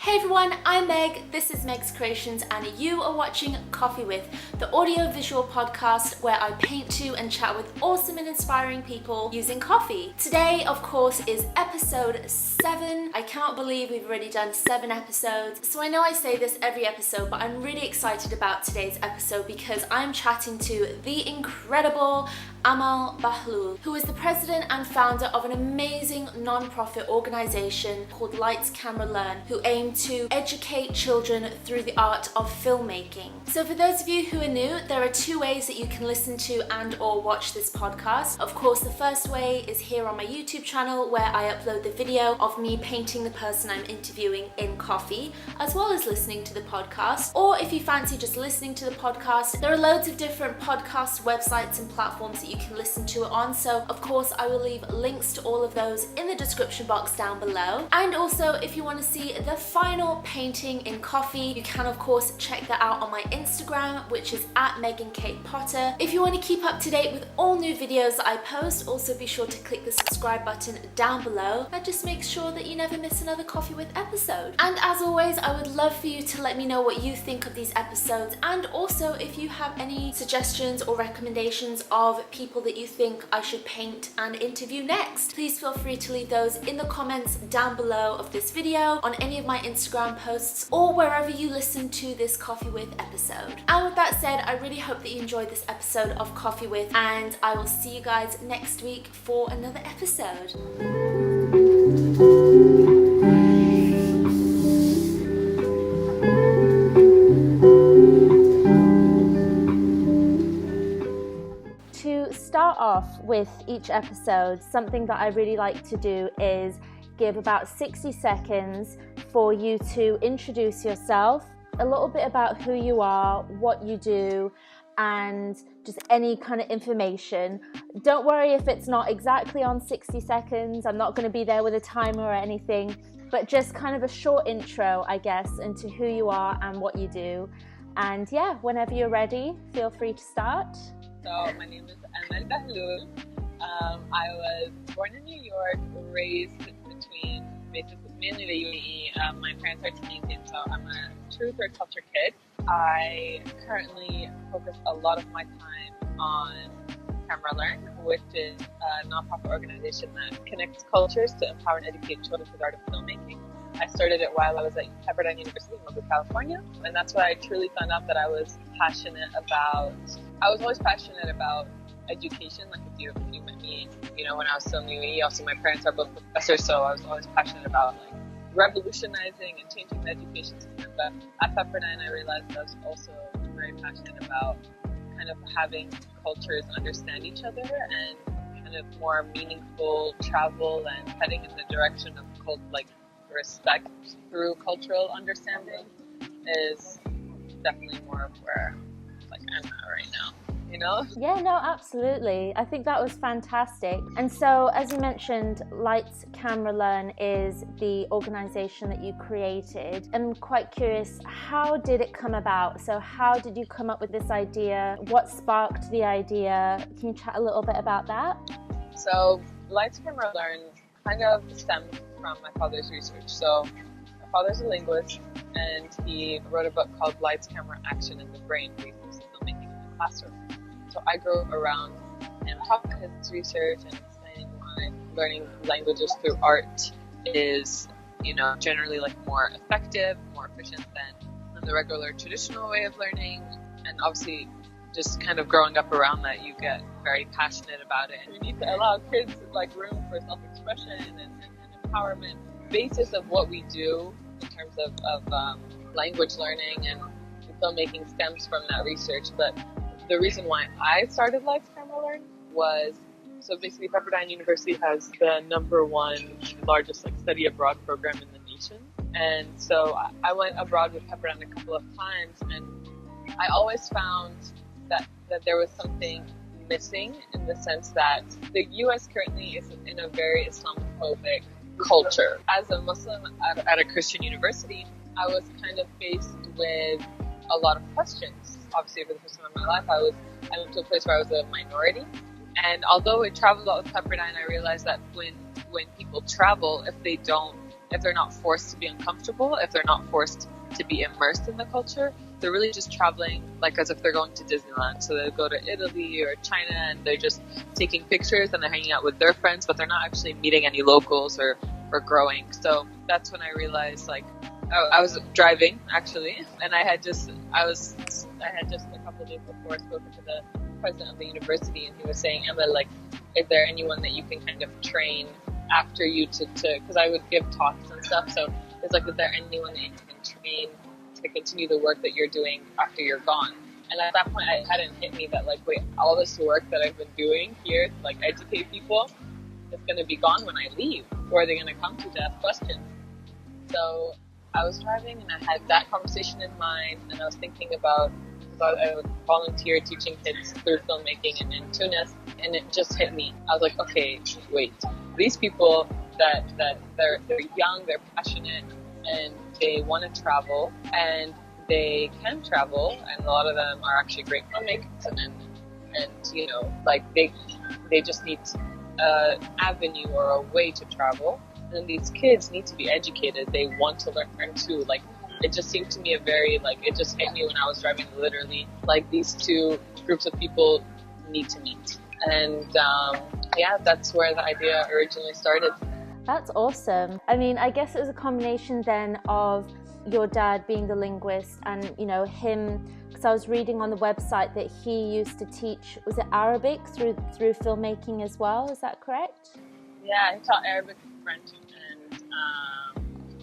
Hey everyone, I'm Meg, this is Megs Creations and you are watching Coffee With, the audio-visual podcast where I paint to and chat with awesome and inspiring people using coffee. Today, of course, is episode 7. I cannot believe we've already done 7 episodes. So I know I say this every episode, but I'm really excited about today's episode because I'm chatting to the incredible Amal Bahloul, who is the president and founder of an amazing non-profit organization called Lights, Camera, Learn, who aim to educate children through the art of filmmaking. So for those of you who are new, there are 2 ways that you can listen to and or watch this podcast. Of course, the first way is here on my YouTube channel where I upload the video of me painting the person I'm interviewing in coffee, as well as listening to the podcast. Or if you fancy just listening to the podcast, there are loads of different podcast websites and platforms that you can listen to it on. So of course I will leave links to all of those in the description box down below. And also if you want to see the final painting in coffee, you can of course check that out on my Instagram, which is at @MeganKatePotter. If you want to keep up to date with all new videos that I post, also be sure to click the subscribe button down below. That just makes sure that you never miss another Coffee With episode. And as always, I would love for you to let me know what you think of these episodes, and also if you have any suggestions or recommendations of people that you think I should paint and interview next. Please feel free to leave those in the comments down below of this video, on any of my Instagram posts, or wherever you listen to this Coffee With episode. And with that said, I really hope that you enjoyed this episode of Coffee With, and I will see you guys next week for another episode. To start off with each episode, something that I really like to do is give about 60 seconds for you to introduce yourself, a little bit about who you are, what you do, and just any kind of information. Don't worry if it's not exactly on 60 seconds. I'm not going to be there with a timer or anything, but just kind of a short intro, I guess, into who you are and what you do. And yeah, whenever you're ready, feel free to start. So my name is Amal Bahloul. I was born in New York, raised between basically mainly the UAE. My parents are Tunisian, so I'm a true third culture kid. I currently focus a lot of my time on Camera Learn, which is a non-profit organization that connects cultures to empower and educate children through the art of filmmaking. I started it while I was at Pepperdine University in Malibu, California, and that's where I truly found out that I was always passionate about education. Like if you met me, when I was still in UAE, also my parents are both professors, so I was always passionate about like revolutionizing and changing the education system. But at Pepperdine, I realized I was also very passionate about kind of having cultures understand each other and kind of more meaningful travel and heading in the direction of respect through cultural understanding is definitely more of where I'm at right now. Yeah, no, absolutely. I think that was fantastic. And so, as you mentioned, Lights, Camera, Learn is the organization that you created. I'm quite curious, how did it come about? So how did you come up with this idea? What sparked the idea? Can you chat a little bit about that? So Lights, Camera, Learn kind of stemmed from my father's research. So my father's a linguist, and he wrote a book called Lights, Camera, Action in the Brain, Basics of Filmmaking in the Classroom. So I grew up around him talking his research and explaining why learning languages through art is, generally more effective, more efficient than the regular traditional way of learning. And obviously, just kind of growing up around that, you get very passionate about it. And we need to allow kids room for self-expression and empowerment. The basis of what we do in terms of language learning and filmmaking stems from that research. But the reason why I started Lights, Camera, Learn was, so basically Pepperdine University has the #1 largest study abroad program in the nation. And so I went abroad with Pepperdine a couple of times, and I always found that there was something missing in the sense that the US currently is in a very Islamophobic culture. As a Muslim at a Christian university, I was kind of faced with a lot of questions. Obviously, for the first time in my life, I went to a place where I was a minority. And although I traveled a lot with Pepperdine, I realized that when people travel, if they don't if they're not forced to be uncomfortable, if they're not forced to be immersed in the culture, they're really just traveling like as if they're going to Disneyland. So they'll go to Italy or China and they're just taking pictures and they're hanging out with their friends, but they're not actually meeting any locals or growing. So that's when I realized, like, I was driving actually, and I had just a couple of days before spoken to the president of the university, and he was saying, Emma, like, is there anyone that you can kind of train after you to because I would give talks and stuff, so it's like, is there anyone that you can train to continue the work that you're doing after you're gone? And at that point, it hadn't hit me that, like, wait, all this work that I've been doing here to, like, educate people is going to be gone when I leave. Who are they going to come to ask questions? So I was driving and I had that conversation in mind, and I was thinking about, because I would volunteer teaching kids through filmmaking in Tunis, and it just hit me. I was like, okay, wait, these people that they're young, they're passionate, and they want to travel, and they can travel, and a lot of them are actually great filmmakers, and you know, like, they just need an avenue or a way to travel. And these kids need to be educated. They want to learn too. Like, it just seemed to me it just hit me when I was driving, literally, like, these two groups of people need to meet. And yeah, that's where the idea originally started. That's awesome. I mean, I guess it was a combination then of your dad being the linguist and, you know, him, because I was reading on the website that he used to teach, was it Arabic through filmmaking as well? Is that correct? Yeah, he taught Arabic, French, and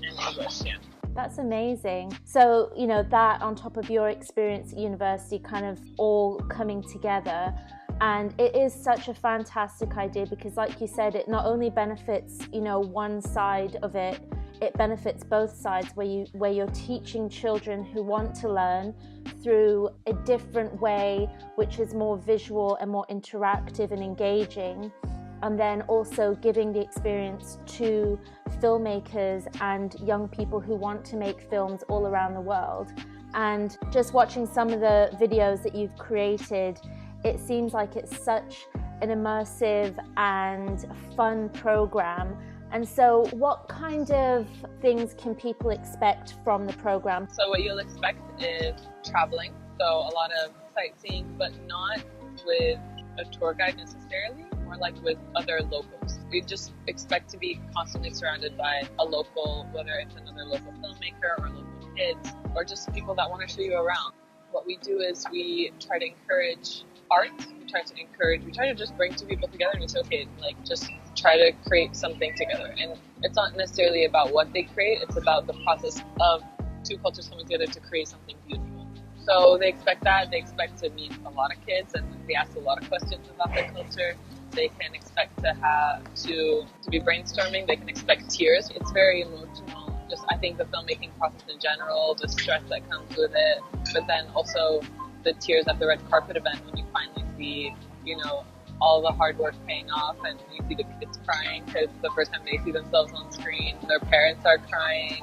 English, yeah. That's amazing. So, you know, that on top of your experience at university kind of all coming together. And it is such a fantastic idea because, like you said, it not only benefits, you know, one side of it, it benefits both sides where you're teaching children who want to learn through a different way, which is more visual and more interactive and engaging. And then also giving the experience to filmmakers and young people who want to make films all around the world. And just watching some of the videos that you've created, it seems like it's such an immersive and fun program. And so what kind of things can people expect from the program? So what you'll expect is traveling, so a lot of sightseeing, but not with a tour guide necessarily, more like with other locals. We just expect to be constantly surrounded by a local, whether it's another local filmmaker or local kids, or just people that want to show you around. What we do is we try to encourage art. We try to just bring two people together and say, okay, like, just try to create something together. And it's not necessarily about what they create, it's about the process of two cultures coming together to create something beautiful. So they expect that. They expect to meet a lot of kids and be asked a lot of questions about their culture. They can expect to be brainstorming. They can expect tears. It's very emotional. Just, I think the filmmaking process in general, the stress that comes with it, but then also the tears at the red carpet event when you finally see, you know, all the hard work paying off, and you see the kids crying because the first time they see themselves on screen, their parents are crying.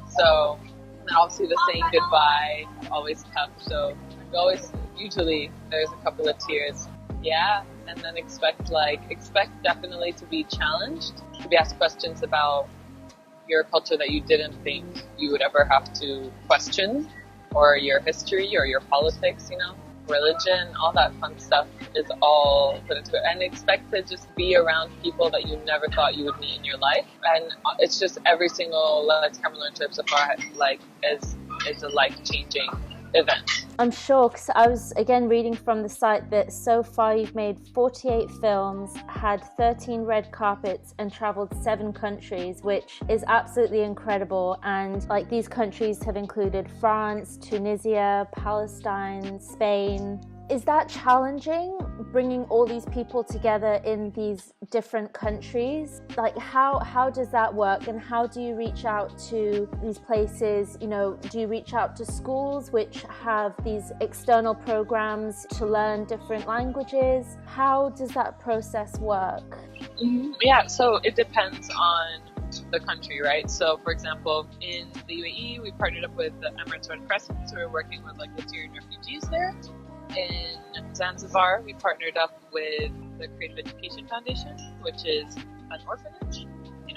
So, and obviously the saying goodbye, always tough. So usually there's a couple of tears. Yeah, and then expect definitely to be challenged, to be asked questions about your culture that you didn't think you would ever have to question, or your history or your politics, you know, religion, all that fun stuff is all put into it. And expect to just be around people that you never thought you would meet in your life. And it's just every single Let's Camera Learn trip so far, like, is a life-changing event. I'm sure, because I was again reading from the site that so far you've made 48 films, had 13 red carpets, and traveled 7 countries, which is absolutely incredible. And like, these countries have included France, Tunisia, Palestine, Spain. Is that challenging, bringing all these people together in these different countries? Like, how does that work, and how do you reach out to these places? You know, do you reach out to schools which have these external programs to learn different languages? How does that process work? Yeah, so it depends on the country, right? So, for example, in the UAE, we partnered up with the Emirates Red Crescent, so we're working with, like, the Syrian refugees there. In Zanzibar, we partnered up with the Creative Education Foundation, which is an orphanage.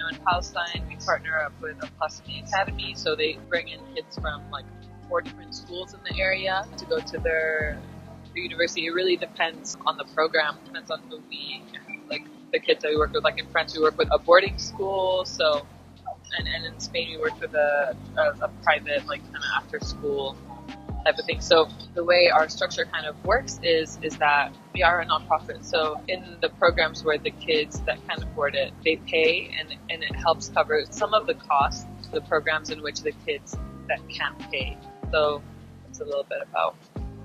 in Palestine, we partner up with a Palestinian Academy, so they bring in kids from like 4 different schools in the area to go to their university. It really depends on the program, depends on who like the kids that we work with. Like in France, we work with a boarding school, so and in Spain we work with a private, like kind of after school type of thing. So the way our structure kind of works is that we are a nonprofit. So in the programs where the kids that can afford it, they pay, and it helps cover some of the costs, the programs in which the kids that can't pay. So it's a little bit about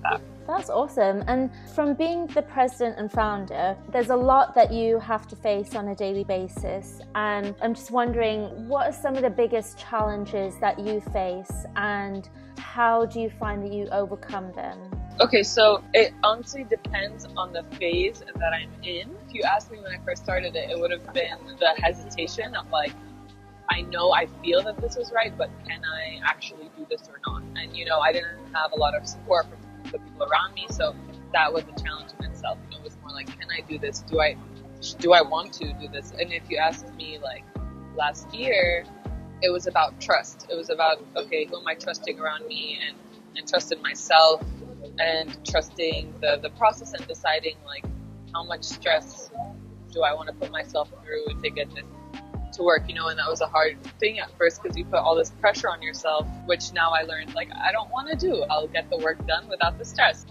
that. That's awesome. And from being the president and founder, there's a lot that you have to face on a daily basis. And I'm just wondering, what are some of the biggest challenges that you face, and how do you find that you overcome them? Okay, so it honestly depends on the phase that I'm in. If you asked me when I first started it, it would have been the hesitation of like, I know I feel that this is right, but can I actually do this or not? And I didn't have a lot of support from the people around me, so that was a challenge in itself. It was more like, can I do this? Do I want to do this? And if you asked me like last year, it was about trust. It was about, okay, who am I trusting around me, and trusting myself, and trusting the process, and deciding like how much stress do I want to put myself through to get this to work, and that was a hard thing at first, because you put all this pressure on yourself, which now I learned like I don't want to do. I'll get the work done without the stress.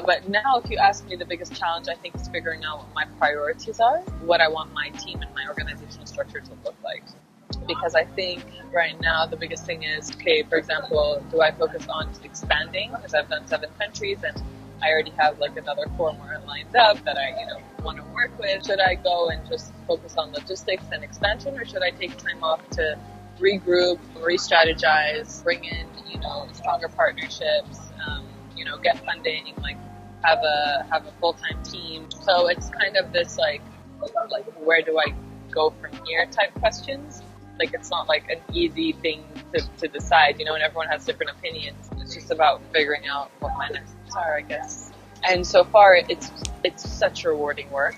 But now if you ask me, the biggest challenge I think is figuring out what my priorities are, what I want my team and my organizational structure to look like. Because I think right now the biggest thing is, okay, for example, do I focus on expanding, because I've done 7 countries and I already have like another 4 more lined up that I want to work with. Should I go and just focus on logistics and expansion, or should I take time off to regroup, re-strategize, bring in stronger partnerships, get funding, like have a full-time team? So it's kind of this like where do I go from here type questions. Like it's not like an easy thing to decide, and everyone has different opinions. It's just about figuring out what my next steps are, I guess. And so far, it's such rewarding work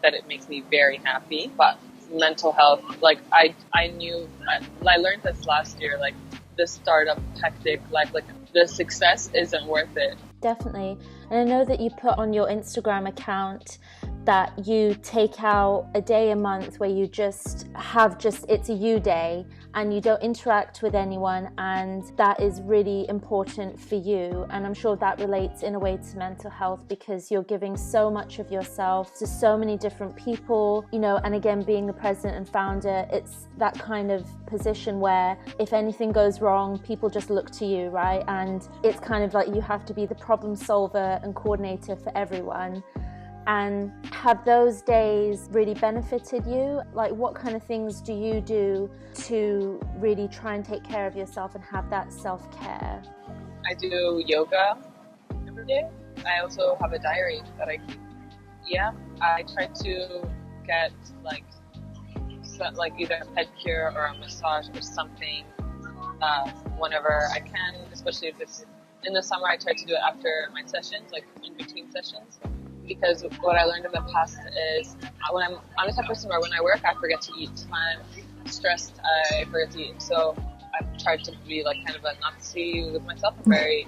that it makes me very happy. But mental health, like I learned this last year, like the startup hectic life, like the success isn't worth it. Definitely. And I know that you put on your Instagram account that you take out a day a month where you it's a you day, and you don't interact with anyone, and that is really important for you. And I'm sure that relates in a way to mental health, because you're giving so much of yourself to so many different people, and again, being the president and founder, it's that kind of position where if anything goes wrong, people just look to you, right? And it's kind of like you have to be the problem solver and coordinator for everyone. And have those days really benefited you? Like, what kind of things do you do to really try and take care of yourself and have that self-care? I do yoga every day. I also have a diary that I keep. Yeah, I try to get like either a pedicure or a massage or something whenever I can, especially if it's in the summer. I try to do it after my sessions, like in between sessions. Because what I learned in the past is when I'm the type of person where when I work, I forget to eat. When I'm stressed, I forget to eat. So I've tried to be like kind of a Nazi with myself. I'm very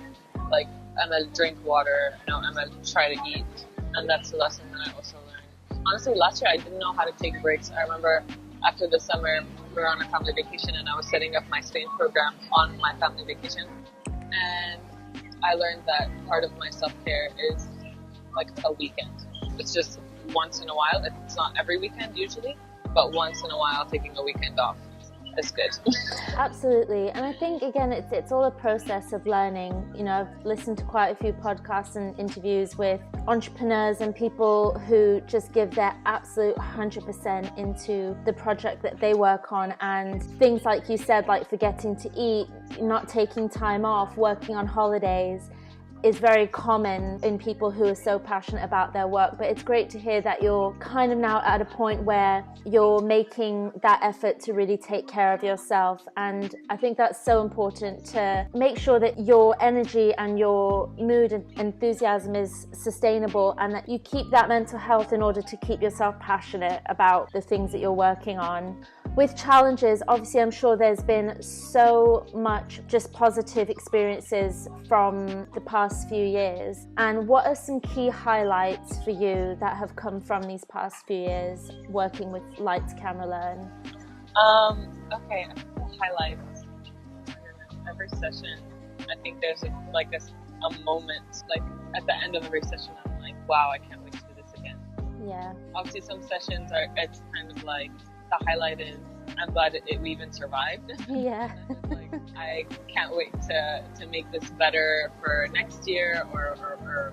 like, I'm gonna drink water, I'm gonna try to eat. And that's the lesson that I also learned. Honestly, last year I didn't know how to take breaks. I remember after the summer, we were on a family vacation, and I was setting up my Spain program on my family vacation. And I learned that part of my self-care is like a weekend. It's just once in a while. It's not every weekend usually, but once in a while taking a weekend off is good. Absolutely. And I think again it's all a process of learning. I've listened to quite a few podcasts and interviews with entrepreneurs and people who just give their absolute 100% into the project that they work on, and things like you said, like forgetting to eat, not taking time off, working on holidays, is very common in people who are so passionate about their work. But it's great to hear that you're kind of now at a point where you're making that effort to really take care of yourself. And I think that's so important, to make sure that your energy and your mood and enthusiasm is sustainable, and that you keep that mental health in order to keep yourself passionate about the things that you're working on. With challenges, obviously I'm sure there's been so much just positive experiences from the past few years. And what are some key highlights for you that have come from these past few years working with Lights, Camera, Learn? Okay, highlights. Every session, I think there's a moment, like at the end of every session, I'm like, wow, I can't wait to do this again. Yeah. Obviously, some sessions it's kind of like, the highlight is, I'm glad we even survived. Yeah. Like, I can't wait to make this better for next year or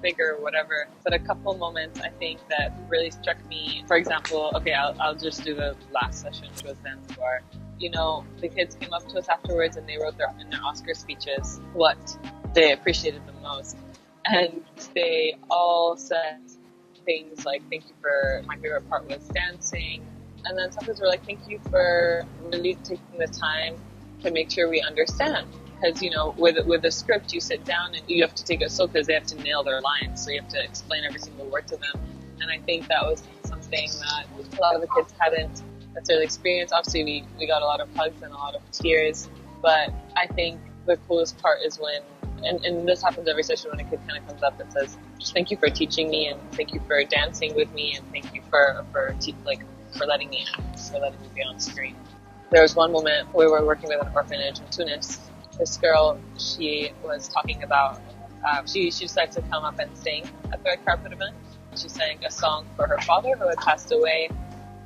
bigger or whatever. But a couple moments I think that really struck me, for example, okay, I'll just do the last session, which was Zanzibar. The kids came up to us afterwards and they wrote in their Oscar speeches what they appreciated the most. And they all said things like, thank you for, my favorite part was dancing. And then some kids were like, thank you for really taking the time to make sure we understand. Because, with a script, you sit down and you have to take it slow because they have to nail their lines. So you have to explain every single word to them. And I think that was something that a lot of the kids hadn't necessarily experienced. Obviously, we got a lot of hugs and a lot of tears. But I think the coolest part is when, and this happens every session, when a kid kind of comes up and says, just thank you for teaching me, and thank you for dancing with me, and thank you for letting me act, for letting me be on screen. There was one moment we were working with an orphanage in Tunis. This girl, she was talking about, she decided to come up and sing at the red carpet event. She sang a song for her father who had passed away.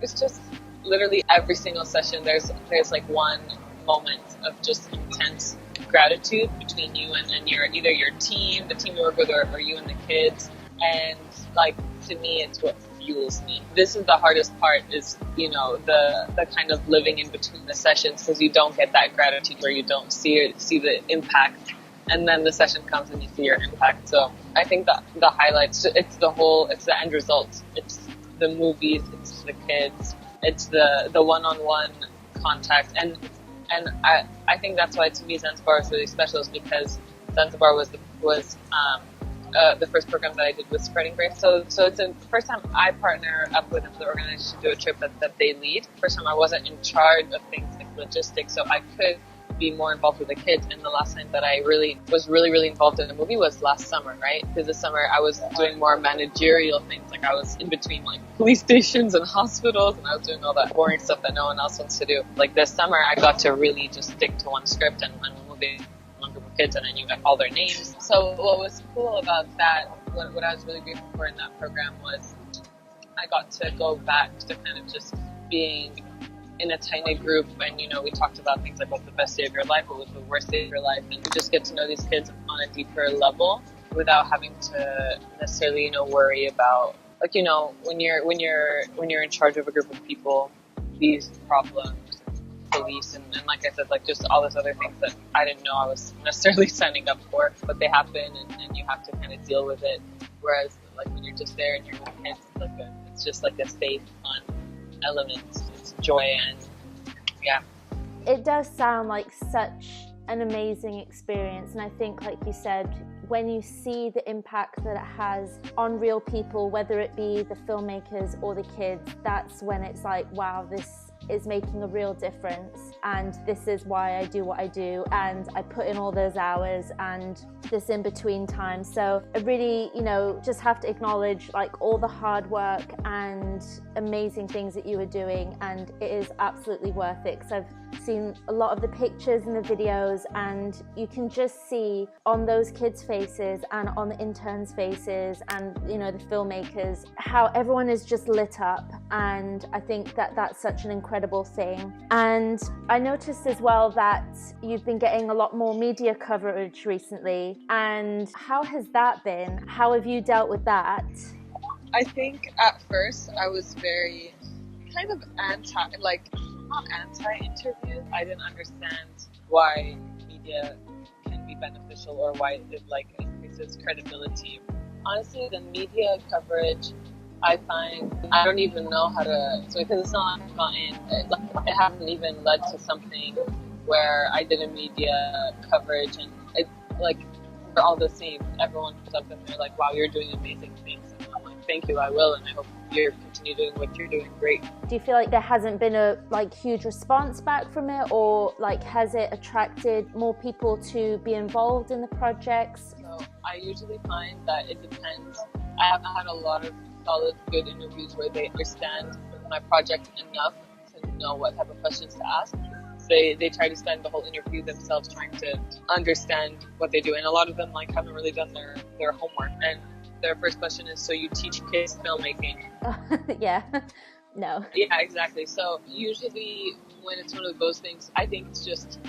It's just literally every single session there's like one moment of just intense gratitude between you and either your team, the team you work with, or you and the kids. And like, to me, it's what fuels me. This is the hardest part, is the kind of living in between the sessions, because you don't get that gratitude where you don't see the impact, and then the session comes and you see your impact. So I think that the highlights, it's the end result. It's the movies, it's the kids, it's the one-on-one contact, and I think that's why, to me, Zanzibar is really special, is because Zanzibar was the first program that I did with Spreading Grace. So it's the first time I partner up with another organization to do a trip that they lead. First time I wasn't in charge of things like logistics, so I could be more involved with the kids. And the last time that I was really involved in a movie was last summer, right? Because this summer I was doing more managerial things. Like, I was in between like police stations and hospitals, and I was doing all that boring stuff that no one else wants to do. Like, this summer I got to really just stick to one script and moving one group of kids, and I knew all their names. So what was cool about that, what I was really grateful for in that program, was I got to go back to kind of just being in a tiny group, and we talked about things like, what's the best day of your life, what was the worst day of your life, and just get to know these kids on a deeper level without having to necessarily worry about, like, when you're in charge of a group of people, these problems, police, and like I said, like, just all those other things that I didn't know I was necessarily signing up for, but they happen, and you have to kind of deal with it. Whereas like when you're just there and you're with kids, it's just like a safe, fun element. It's joy, and yeah. It does sound like such an amazing experience, and I think, like you said, when you see the impact that it has on real people, whether it be the filmmakers or the kids, that's when it's like, wow, this is making a real difference, and this is why I do what I do, and I put in all those hours and this in between time. So I really, just have to acknowledge like all the hard work and amazing things that you are doing, and it is absolutely worth it, because I've seen a lot of the pictures and the videos, and you can just see on those kids' faces and on the interns' faces and the filmmakers how everyone is just lit up, and I think that that's such an incredible thing. And I noticed as well that you've been getting a lot more media coverage recently, and how has that been? How have you dealt with that? I think at first I was very kind of not anti-interview. I didn't understand why media can be beneficial or why it increases credibility. Honestly, the media coverage, I find, I don't even know how to, so because it's not gotten, it hasn't even led to something where I did a media coverage and it, like, we're all the same. Everyone comes up and they're like, wow, you're doing amazing things. And I'm like, thank you, I will, and I hope you're continuing continue doing what you're doing, great. Do you feel like there hasn't been a huge response back from it, or has it attracted more people to be involved in the projects? So I usually find that it depends. I haven't had a lot of solid, good interviews where they understand my project enough to know what type of questions to ask. They try to spend the whole interview themselves trying to understand what they do, and a lot of them haven't really done their homework, and their first question is, so you teach kids filmmaking? Yeah. No. Yeah, exactly. So usually when it's one of those things, I think it's just,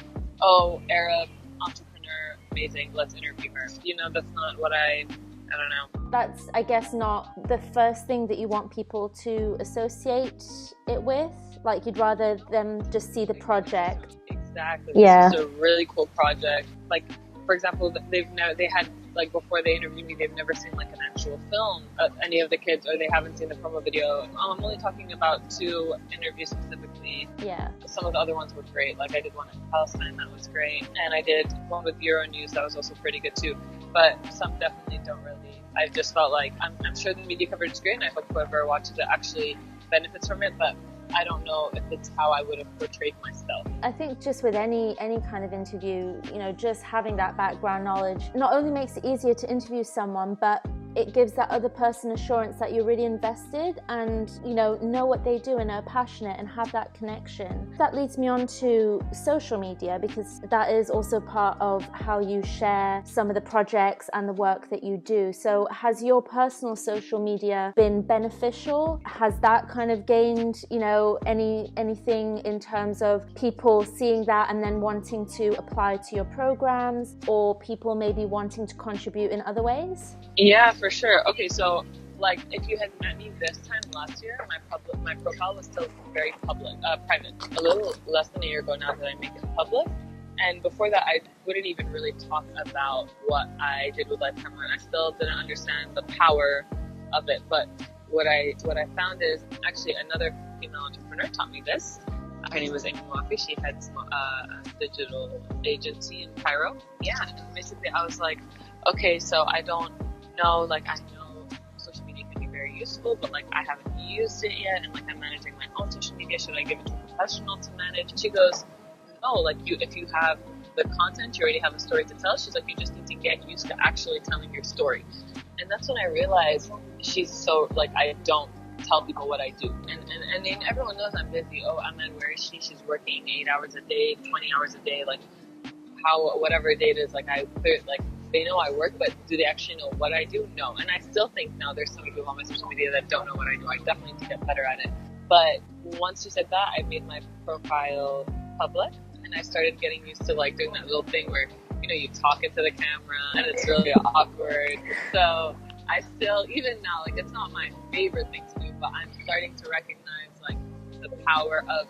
oh, Arab entrepreneur, amazing, let's interview her. That's not what I don't know. That's, I guess, not the first thing that you want people to associate it with. You'd rather them just see the project. Exactly. Yeah. This is a really cool project. For example, they had, before they interviewed me, they've never seen an actual film of any of the kids, or they haven't seen the promo video. I'm only talking about 2 interviews specifically. Yeah. Some of the other ones were great. I did one in Palestine, that was great. And I did one with Euronews, that was also pretty good too. But some definitely don't really. I just felt I'm sure the media coverage is great, and I hope whoever watches it actually benefits from it, but I don't know if it's how I would have portrayed myself. I think just with any kind of interview, just having that background knowledge not only makes it easier to interview someone, but it gives that other person assurance that you're really invested and, know what they do and are passionate and have that connection. That leads me on to social media, because that is also part of how you share some of the projects and the work that you do. So has your personal social media been beneficial? Has that kind of gained, anything in terms of people seeing that and then wanting to apply to your programs, or people maybe wanting to contribute in other ways? Yeah, for sure. Okay, so if you had met me this time last year, my profile was still very private. A little less than a year ago now that I make it public. And before that, I wouldn't even really talk about what I did with Life Camera, and I still didn't understand the power of it. But what I found is actually another female entrepreneur taught me this. Her name was Amy Wafi. She heads a digital agency in Cairo. Yeah, and basically I was like, okay, so I don't know, I know social media can be very useful, but I haven't used it yet, and I'm managing my own social media. Should I give it to a professional to manage? She goes, no, if you have the content, you already have a story to tell. She's like, you just need to get used to actually telling your story. And that's when I realized she's so, I don't tell people what I do. And then everyone knows I'm busy. Oh, Amal, where is she? She's working 8 hours a day, 20 hours a day, whatever day it is, they know I work, but do they actually know what I do? No. And I still think now there's some people on my social media that don't know what I do. I definitely need to get better at it. But once you said that, I made my profile public, and I started getting used to doing that little thing where, you talk into the camera and it's really awkward. So I still, even now, it's not my favorite thing to do, but I'm starting to recognize the power of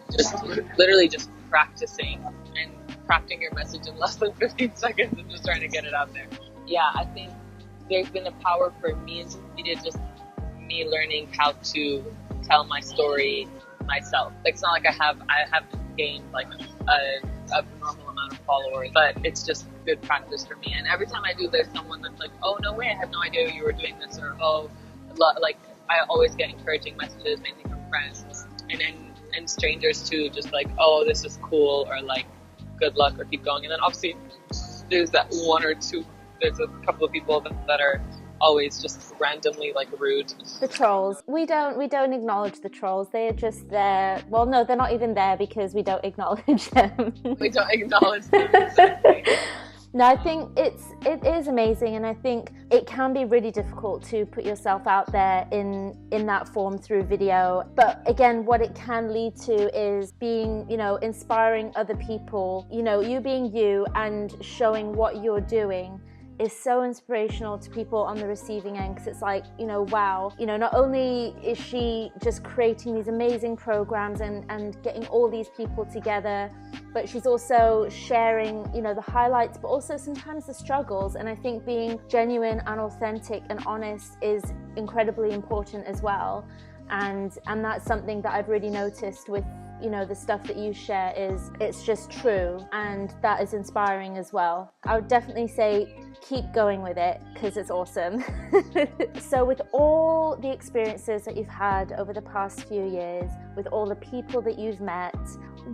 literally just practicing and crafting your message in less than 15 seconds and just trying to get it out there. Yeah, I think there's been a power for me in social media, just me learning how to tell my story myself. It's not I haven't gained a normal amount of followers, but it's just good practice for me. And every time I do, there's someone that's like, oh, no way, I had no idea you were doing this, or I always get encouraging messages, mainly from friends and strangers too, just oh, this is cool, or good luck, or keep going. And then obviously there's that one or two, there's a couple of people that are always just randomly rude. The trolls. We don't acknowledge the trolls. They are just there. Well, no, they're not even there because we don't acknowledge them. We don't acknowledge them. Exactly. No, I think it is amazing, and I think it can be really difficult to put yourself out there in that form through video. But again, what it can lead to is being, inspiring other people, you being you and showing what you're doing is so inspirational to people on the receiving end, because it's wow, not only is she just creating these amazing programs and getting all these people together, but she's also sharing, the highlights, but also sometimes the struggles. And I think being genuine and authentic and honest is incredibly important as well. And that's something that I've really noticed with you know, the stuff that you share it's just true, and that is inspiring as well. I would definitely say keep going with it because it's awesome. So with all the experiences that you've had over the past few years, with all the people that you've met,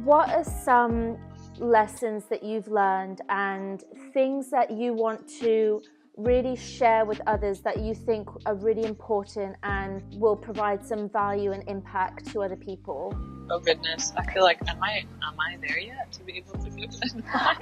what are some lessons that you've learned and things that you want to really share with others that you think are really important and will provide some value and impact to other people? Oh goodness, I feel like am I there yet to be able to give advice?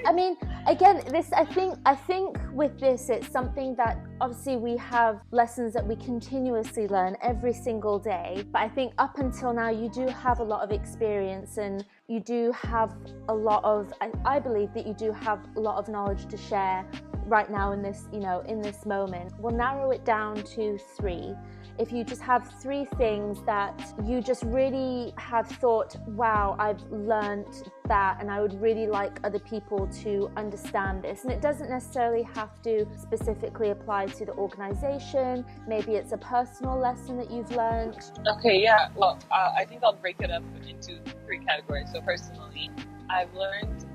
I mean, again, this I think with this it's something that obviously we have lessons that we continuously learn every single day, but I think up until now you do have a lot of experience and you do have a lot of, I believe that you do have a lot of knowledge to share right now in this, you know, in this moment. We'll narrow it down to 3. If you just have 3 things that you just really have thought, wow, I've learned that and I would really like other people to understand this. And it doesn't necessarily have to specifically apply to the organization. Maybe it's a personal lesson that you've learned. Okay, yeah. Well, I think I'll break it up into 3 categories. So personally, I've learned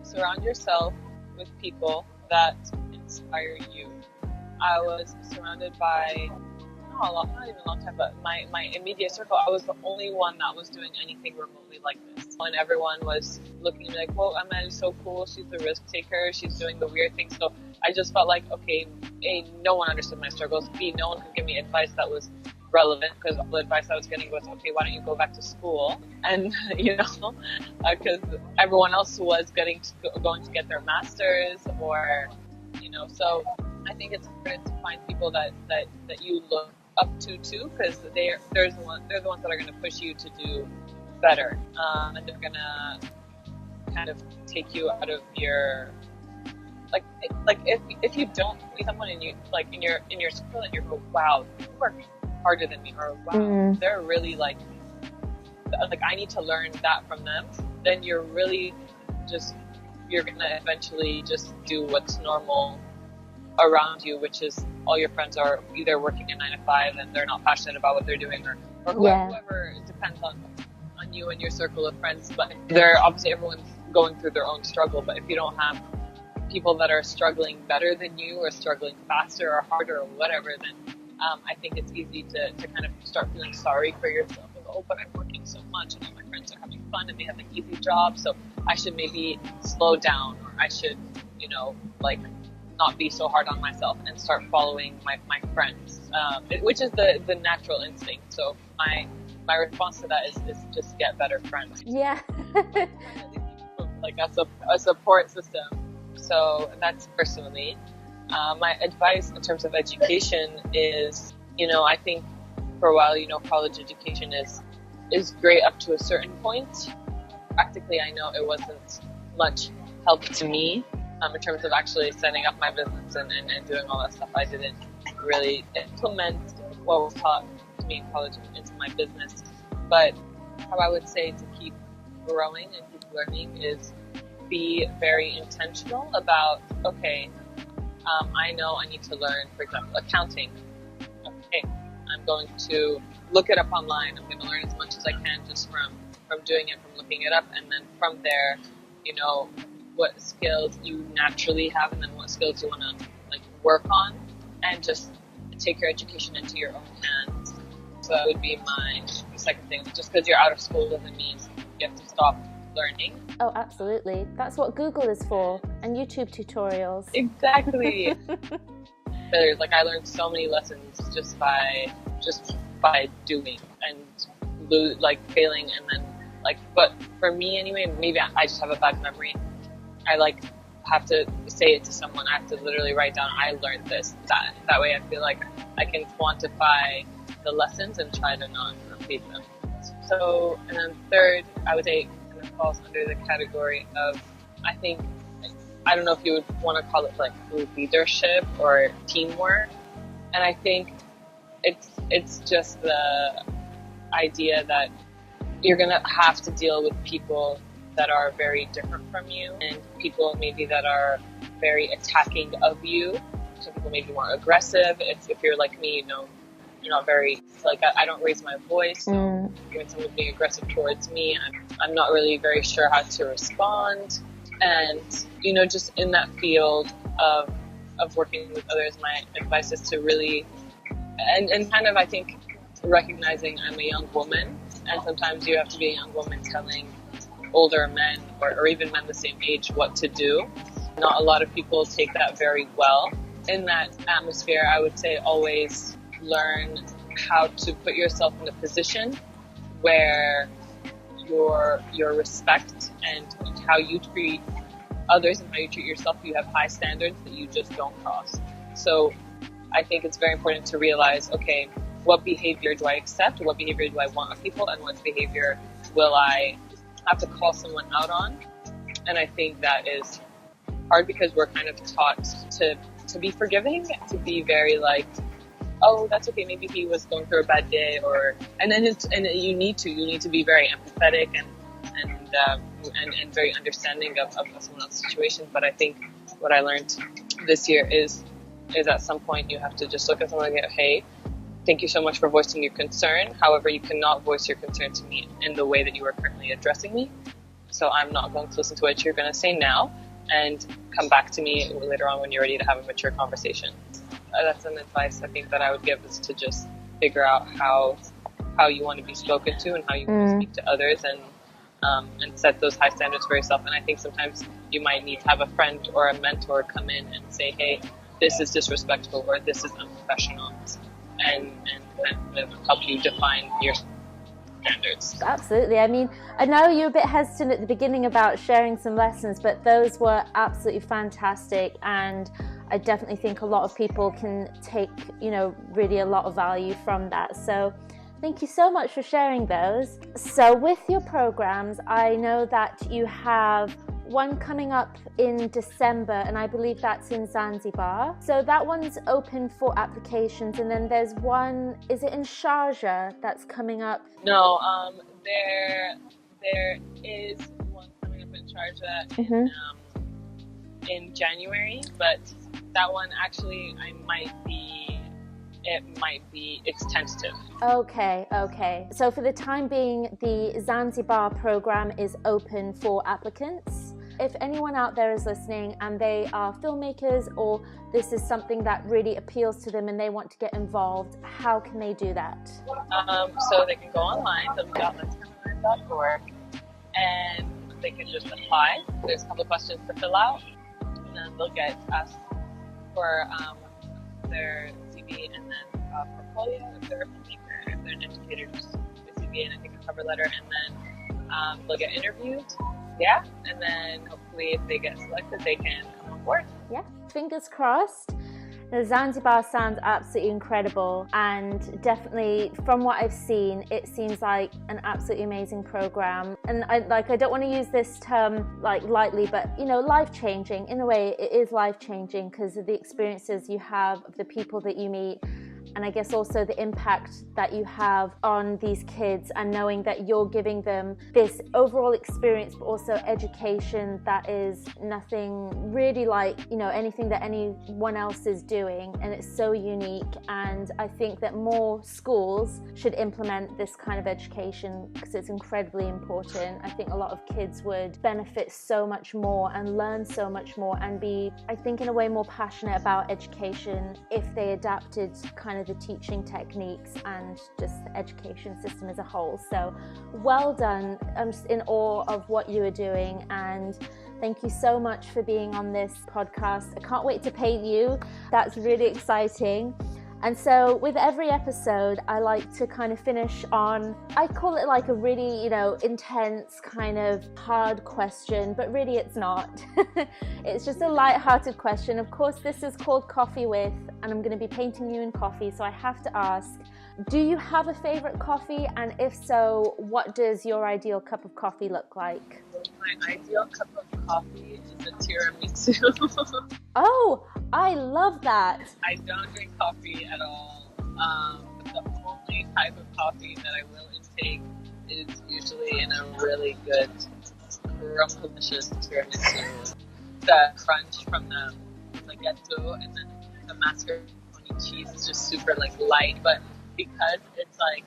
surround yourself with people that inspire you. I was surrounded by not even a long time, but my immediate circle, I was the only one that was doing anything remotely like this. And everyone was looking like, whoa, Amal is so cool. She's the risk taker. She's doing the weird things. So I just felt like, okay, A, no one understood my struggles. B, no one could give me advice that was relevant because all the advice I was getting was, okay, why don't you go back to school? And, you know, because everyone else was going to get their master's or, you know, so I think it's important to find people that you look up to too, because they're the ones that are going to push you to do better, and they're going to kind of take you out of your like if you don't see someone in your school and you go, wow, you work harder than me, or wow, they're really like I need to learn that from them, then you're gonna eventually just do what's normal around you, which is all your friends are either working a 9 to 5 and they're not passionate about what they're doing, or whoever. It depends on you and your circle of friends, but they're obviously everyone's going through their own struggle. But if you don't have people that are struggling better than you or struggling faster or harder or whatever, then I think it's easy to kind of start feeling sorry for yourself. Like, oh, but I'm working so much and all my friends are having fun and they have an easy job, so I should maybe slow down, or I should, you know, like not be so hard on myself and start following my friends, which is the natural instinct. So my response to that is just get better friends. Yeah. Like a support system. So that's personally. My advice in terms of education is, you know, I think for a while, you know, college education is great up to a certain point. Practically, I know it wasn't much help to me in terms of actually setting up my business and doing all that stuff. I didn't really implement what was taught to me in college into my business. But how I would say to keep growing and keep learning is be very intentional about, okay, I know I need to learn, for example, accounting. Okay, I'm going to look it up online. I'm going to learn as much as I can just from doing it, from looking it up. And then from there, you know, what skills you naturally have and then what skills you want to like work on, and just take your education into your own hands. So that would be my second thing. Just because you're out of school doesn't mean you have to stop learning. Oh, absolutely. That's what Google is for, and YouTube tutorials. Exactly. Like I learned so many lessons just by doing and like failing, and then like, but for me anyway, maybe I just have a bad memory. I like have to say it to someone. I have to literally write down, I learned this, that way I feel like I can quantify the lessons and try to not repeat them. So, and then third, I would say kind of falls under the category of, I think, I don't know if you would want to call it like leadership or teamwork. And I think it's just the idea that you're going to have to deal with people that are very different from you, and people maybe that are very attacking of you. Some people may be more aggressive. If you're like me, you know, you're not very, like, I don't raise my voice. So when someone's being aggressive towards me, I'm I'm not really very sure how to respond. And, you know, just in that field of working with others, my advice is to really, and kind of, I think, recognizing I'm a young woman, and sometimes you have to be a young woman telling older men or even men the same age what to do. Not a lot of people take that very well. In that atmosphere, I would say always learn how to put yourself in a position where your respect and how you treat others and how you treat yourself, you have high standards that you just don't cross. So I think it's very important to realize, okay, what behavior do I accept? What behavior do I want of people? And what behavior will I have to call someone out on? And I think that is hard because we're kind of taught to be forgiving, to be very like, oh, that's okay, maybe he was going through a bad day, and you need to be very empathetic and very understanding of someone else's situation. But I think what I learned this year is at some point you have to just look at someone and go, hey, thank you so much for voicing your concern. However, you cannot voice your concern to me in the way that you are currently addressing me. So I'm not going to listen to what you're going to say now, and come back to me later on when you're ready to have a mature conversation. That's an advice I think that I would give, is to just figure out how you want to be spoken to and how you want to speak to others, and set those high standards for yourself. And I think sometimes you might need to have a friend or a mentor come in and say, hey, this is disrespectful or this is unprofessional, and kind of help you define your standards. Absolutely. I mean, I know you're a bit hesitant at the beginning about sharing some lessons, but those were absolutely fantastic, and I definitely think a lot of people can take, you know, really a lot of value from that. So thank you so much for sharing those. So with your programs, I know that you have one coming up in December, and I believe that's in Zanzibar. So that one's open for applications, and then there's one, is it in Sharjah, that's coming up? No, there is one coming up in Sharjah in January, but that one actually it's tentative. Okay. So for the time being, the Zanzibar program is open for applicants. If anyone out there is listening and they are filmmakers, or this is something that really appeals to them and they want to get involved, how can they do that? So they can go online, www.letscamlearn.org, and they can just apply. There's a couple of questions to fill out, and then they'll get asked for their CV and then portfolio, if they're a filmmaker, if they're an educator, just a CV and I think a cover letter, and then they'll get interviewed. Yeah, and then hopefully if they get selected, they can come on board. Yeah, fingers crossed. The Zanzibar sounds absolutely incredible, and definitely from what I've seen, it seems like an absolutely amazing program. And I don't want to use this term like lightly, but you know, life-changing. In a way, it is life-changing because of the experiences you have, of the people that you meet, and I guess also the impact that you have on these kids, and knowing that you're giving them this overall experience, but also education that is nothing really like, you know, anything that anyone else is doing, and it's so unique. And I think that more schools should implement this kind of education because it's incredibly important. I think a lot of kids would benefit so much more and learn so much more and be, I think, in a way more passionate about education if they adapted kind of the teaching techniques and just the education system as a whole. So well done. I'm just in awe of what you are doing, and thank you so much for being on this podcast. I can't wait to paint you. That's really exciting. And so with every episode, I like to kind of finish on, I call it like a really, you know, intense kind of hard question, but really it's not. It's just a light-hearted question. Of course, this is called Coffee With, and I'm going to be painting you in coffee. So I have to ask, do you have a favorite coffee? And if so, what does your ideal cup of coffee look like? My ideal cup of coffee is a tiramisu. Oh, I love that. I don't drink coffee at all. The only type of coffee that I will intake is usually in a really good, scrumptious tiramisu. The crunch from the ghetto and then the mascarpone cheese is just super like light, but because it's like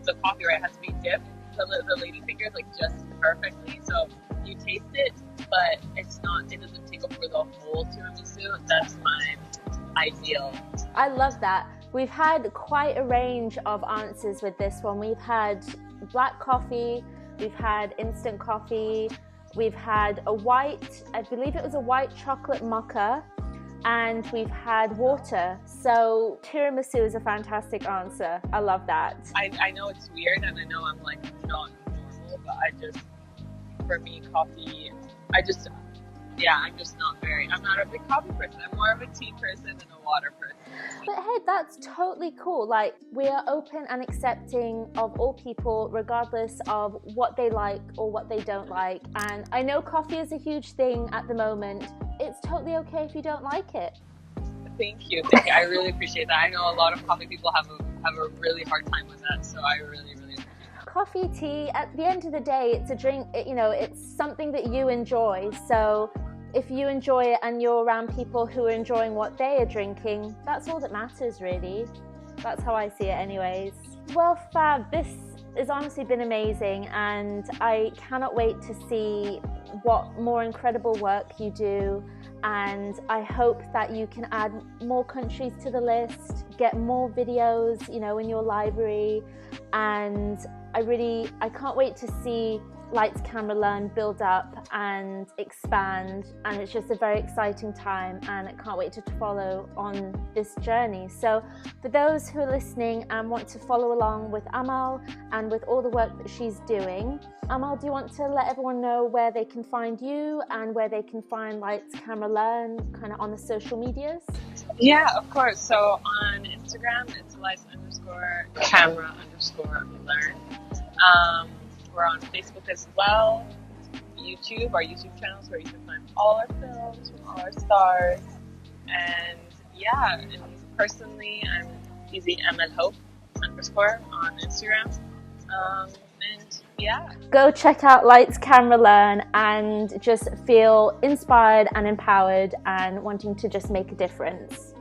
the coffee, right, has to be dipped, the lady fingers like just perfectly. So you taste it, but it doesn't take over the whole tiramisu. That's my ideal. I love that. We've had quite a range of answers with this one. We've had black coffee, we've had instant coffee, we've had I believe it was a white chocolate mocha, and we've had water. So tiramisu is a fantastic answer. I love that. I know it's weird, and I know I'm like not normal, but for me, coffee, I'm just I'm not a big coffee person. I'm more of a tea person and a water person. But hey, that's totally cool. Like, we are open and accepting of all people, regardless of what they like or what they don't like. And I know coffee is a huge thing at the moment. It's totally okay if you don't like it. Thank you. I really appreciate that. I know a lot of coffee people have a really hard time with that, so I really appreciate it. Coffee, tea, at the end of the day, it's a drink, it's something that you enjoy. So if you enjoy it and you're around people who are enjoying what they are drinking, that's all that matters, really. That's how I see it anyways. Well, Fab, this has honestly been amazing, and I cannot wait to see what more incredible work you do, and I hope that you can add more countries to the list, get more videos, in your library, and I can't wait to see Lights, Camera, Learn build up and expand, and it's just a very exciting time, and I can't wait to follow on this journey. So for those who are listening and want to follow along with Amal and with all the work that she's doing, Amal, do you want to let everyone know where they can find you and where they can find Lights, Camera, Learn kind of on the social medias? Yeah, of course. So on Instagram, it's lights_camera_learn. We're on Facebook as well, YouTube, our YouTube channels where you can find all our films from all our stars. And personally, I'm easy Amal Bahloul on Instagram. Go check out Lights, Camera, Learn and just feel inspired and empowered and wanting to just make a difference.